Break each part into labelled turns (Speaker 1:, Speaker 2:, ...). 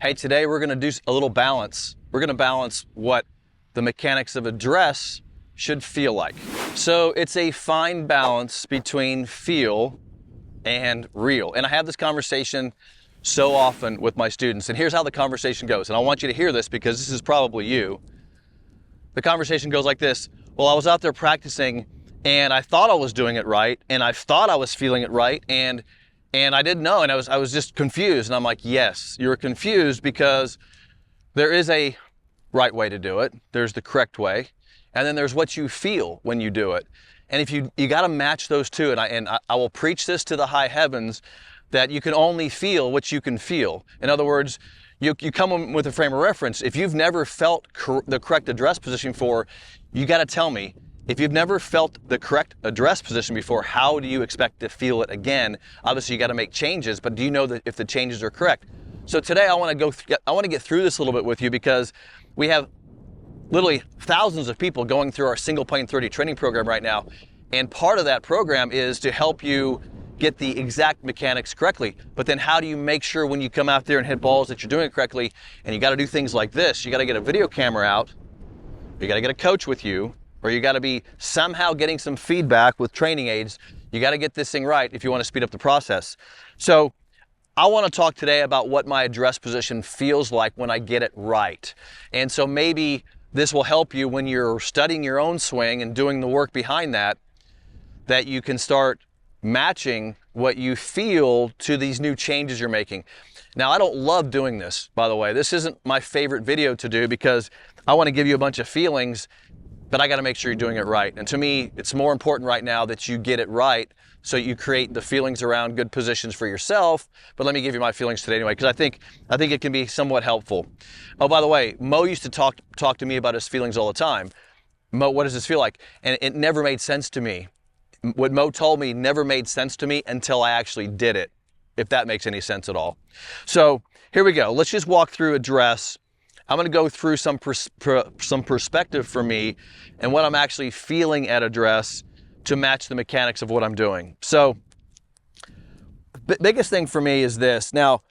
Speaker 1: Hey, today we're gonna do a little balance. We're gonna balance what the mechanics of a dress should feel like. So it's a fine balance between feel and real. And I have this conversation so often with my students, and here's how the conversation goes. And I want you to hear this because this is probably you. The conversation goes like this. Well, I was out there practicing and I thought I was doing it right, and I thought I was feeling it right, and I didn't know, and I was just confused. And I'm like, yes, you're confused because there is a right way to do it. There's the correct way. And then there's what you feel when you do it. And if you got to match those two, and I will preach this to the high heavens, that you can only feel what you can feel. In other words, you come with a frame of reference. If you've never felt the correct address position before, you got to tell me. If you've never felt the correct address position before, how do you expect to feel it again? Obviously, you got to make changes, but do you know that if the changes are correct? So today, I want to get through this a little bit with you because we have literally thousands of people going through our single plane 30 training program right now, and part of that program is to help you get the exact mechanics correctly. But then, how do you make sure when you come out there and hit balls that you're doing it correctly? And you got to do things like this. You got to get a video camera out. You got to get a coach with you. Or you got to be somehow getting some feedback with training aids. You got to get this thing right if you want to speed up the process. So I want to talk today about what my address position feels like when I get it right. And so maybe this will help you when you're studying your own swing and doing the work behind that you can start matching what you feel to these new changes you're making. Now, I don't love doing this, by the way. This isn't my favorite video to do because I want to give you a bunch of feelings, but I got to make sure you're doing it right. And to me, it's more important right now that you get it right so you create the feelings around good positions for yourself. But let me give you my feelings today anyway, because I think it can be somewhat helpful. Oh, by the way, Mo used to talk to me about his feelings all the time. Mo, what does this feel like? And it never made sense to me. What Mo told me never made sense to me until I actually did it, if that makes any sense at all. So here we go. Let's just walk through address. I'm going to go through some perspective for me and what I'm actually feeling at address to match the mechanics of what I'm doing. So biggest thing for me is this. Now,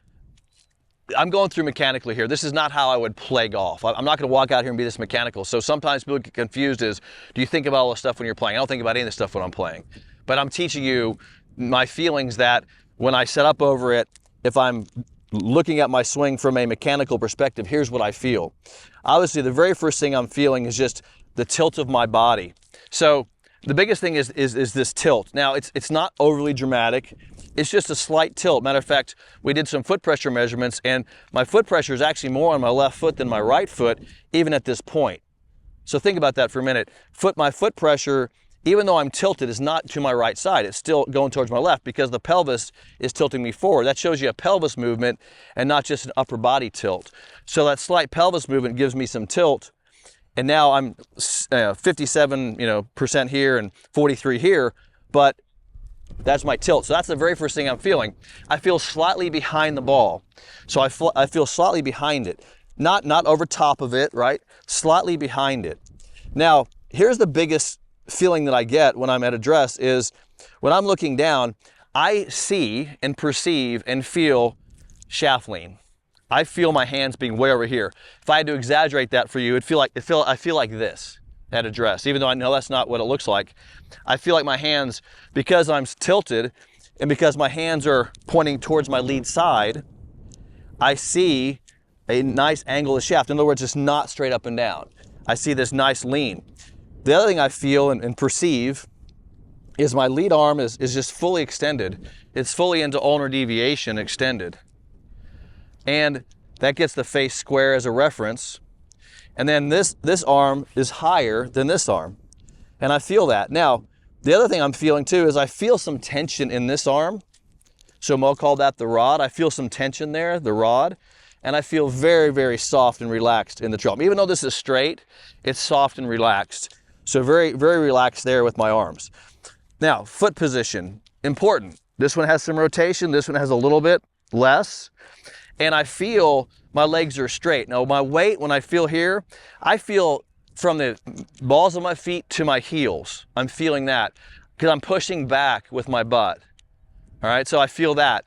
Speaker 1: I'm going through mechanically here. This is not how I would play golf. I'm not going to walk out here and be this mechanical. So sometimes people get confused is, do you think about all this stuff when you're playing? I don't think about any of this stuff when I'm playing. But I'm teaching you my feelings that when I set up over it, if I'm looking at my swing from a mechanical perspective, here's what I feel. Obviously, the very first thing I'm feeling is just the tilt of my body. So the biggest thing is this tilt. Now, it's not overly dramatic. It's just a slight tilt. Matter of fact, we did some foot pressure measurements, and my foot pressure is actually more on my left foot than my right foot, even at this point. So think about that for a minute. My foot pressure, even though I'm tilted, is not to my right side. It's still going towards my left because the pelvis is tilting me forward. That shows you a pelvis movement and not just an upper body tilt. So that slight pelvis movement gives me some tilt. And now I'm 57% here and 43 here, but that's my tilt. So that's the very first thing I'm feeling. I feel slightly behind the ball. So I feel slightly behind it. Not over top of it, right? Slightly behind it. Now, here's the biggest feeling that I get when I'm at address is when I'm looking down, I see and perceive and feel shaft lean. I feel my hands being way over here. If I had to exaggerate that for you, I feel like this at address, even though I know that's not what it looks like. I feel like my hands, because I'm tilted and because my hands are pointing towards my lead side, I see a nice angle of the shaft. In other words, it's not straight up and down. I see this nice lean. The other thing I feel and perceive is my lead arm is just fully extended. It's fully into ulnar deviation extended. And that gets the face square as a reference. And then this arm is higher than this arm. And I feel that. Now, the other thing I'm feeling too is I feel some tension in this arm. So Mo called that the rod. I feel some tension there, the rod. And I feel very, very soft and relaxed in the trellis. Even though this is straight, it's soft and relaxed. So very, very relaxed there with my arms. Now, foot position, important. This one has some rotation. This one has a little bit less. And I feel my legs are straight. Now, my weight, when I feel here, I feel from the balls of my feet to my heels. I'm feeling that because I'm pushing back with my butt. All right, so I feel that.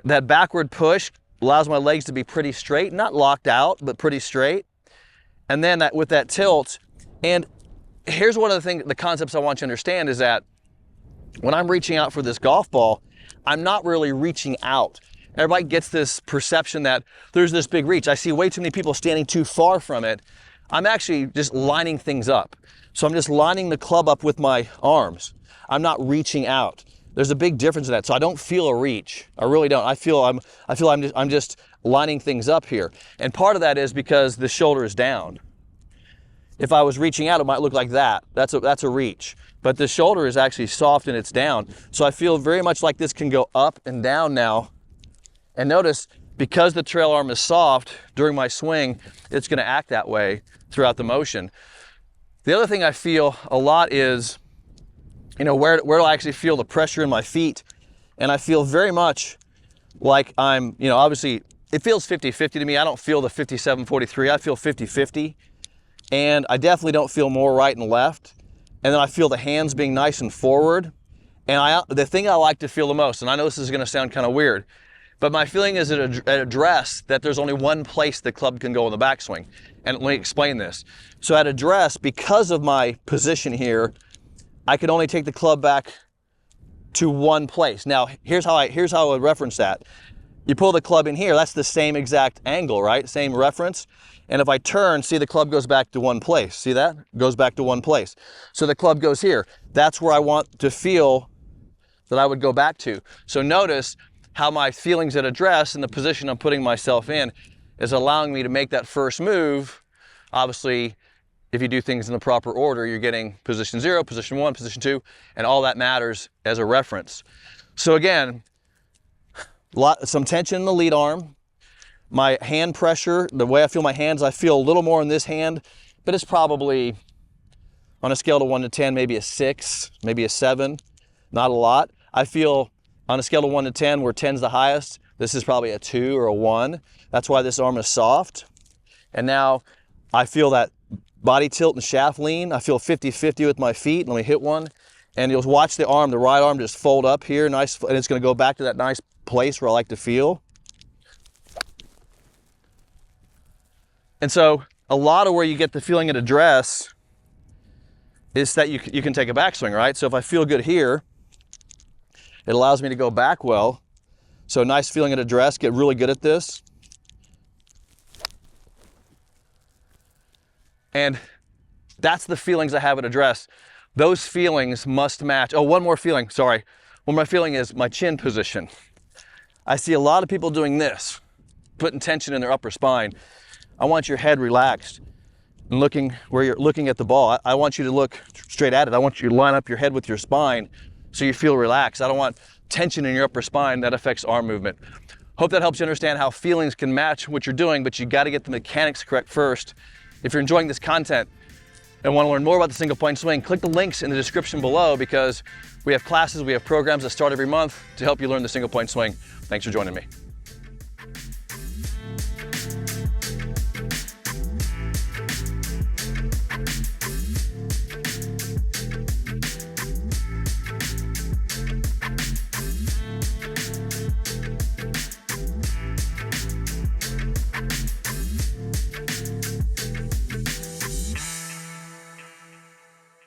Speaker 1: That backward push allows my legs to be pretty straight, not locked out, but pretty straight. And then with that tilt, and here's one of the things, the concepts I want you to understand is that when I'm reaching out for this golf ball, I'm not really reaching out. Everybody gets this perception that there's this big reach. I see way too many people standing too far from it. I'm actually just lining things up. So I'm just lining the club up with my arms. I'm not reaching out. There's a big difference in that. So I don't feel a reach. I really don't. I feel I'm just lining things up here. And part of that is because the shoulder is down. If I was reaching out, it might look like that. That's a reach. But the shoulder is actually soft and it's down. So I feel very much like this can go up and down now. And notice, because the trail arm is soft during my swing, it's going to act that way throughout the motion. The other thing I feel a lot is, where do I actually feel the pressure in my feet? And I feel very much like I'm, obviously it feels 50-50 to me. I don't feel the 57-43. I feel 50-50. And I definitely don't feel more right and left. And then I feel the hands being nice and forward. And the thing I like to feel the most, and I know this is going to sound kind of weird, but my feeling is at address that there's only one place the club can go in the backswing. And let me explain this. So at address, because of my position here, I can only take the club back to one place. Now, here's how I would reference that. You pull the club in here, that's the same exact angle, right? Same reference. And if I turn, see the club goes back to one place. See that? Goes back to one place. So the club goes here. That's where I want to feel that I would go back to. So notice how my feelings at address and the position I'm putting myself in is allowing me to make that first move. Obviously, if you do things in the proper order, you're getting position 0, position 1, position 2, and all that matters as a reference. So again, some tension in the lead arm. My hand pressure, the way I feel my hands, I feel a little more in this hand, but it's probably on a scale of 1 to 10, maybe a 6, maybe a 7, not a lot. I feel on a scale of 1 to 10, where 10's the highest, this is probably a 2 or a 1. That's why this arm is soft. And now I feel that body tilt and shaft lean. I feel 50-50 with my feet. Let me hit one. And you'll watch the right arm just fold up here, nice, and it's going to go back to that nice place where I like to feel. And so a lot of where you get the feeling at address is that you can take a backswing, right? So if I feel good here, it allows me to go back well. So nice feeling at address, get really good at this. And that's the feelings I have at address. Those feelings must match. Oh, one more feeling, sorry. One more feeling is my chin position. I see a lot of people doing this, putting tension in their upper spine. I want your head relaxed and looking where you're looking at the ball. I want you to look straight at it. I want you to line up your head with your spine so you feel relaxed. I don't want tension in your upper spine. That affects arm movement. Hope that helps you understand how feelings can match what you're doing, but you got to get the mechanics correct first. If you're enjoying this content and want to learn more about the single point swing, click the links in the description below, because we have classes, we have programs that start every month to help you learn the single point swing. Thanks for joining me.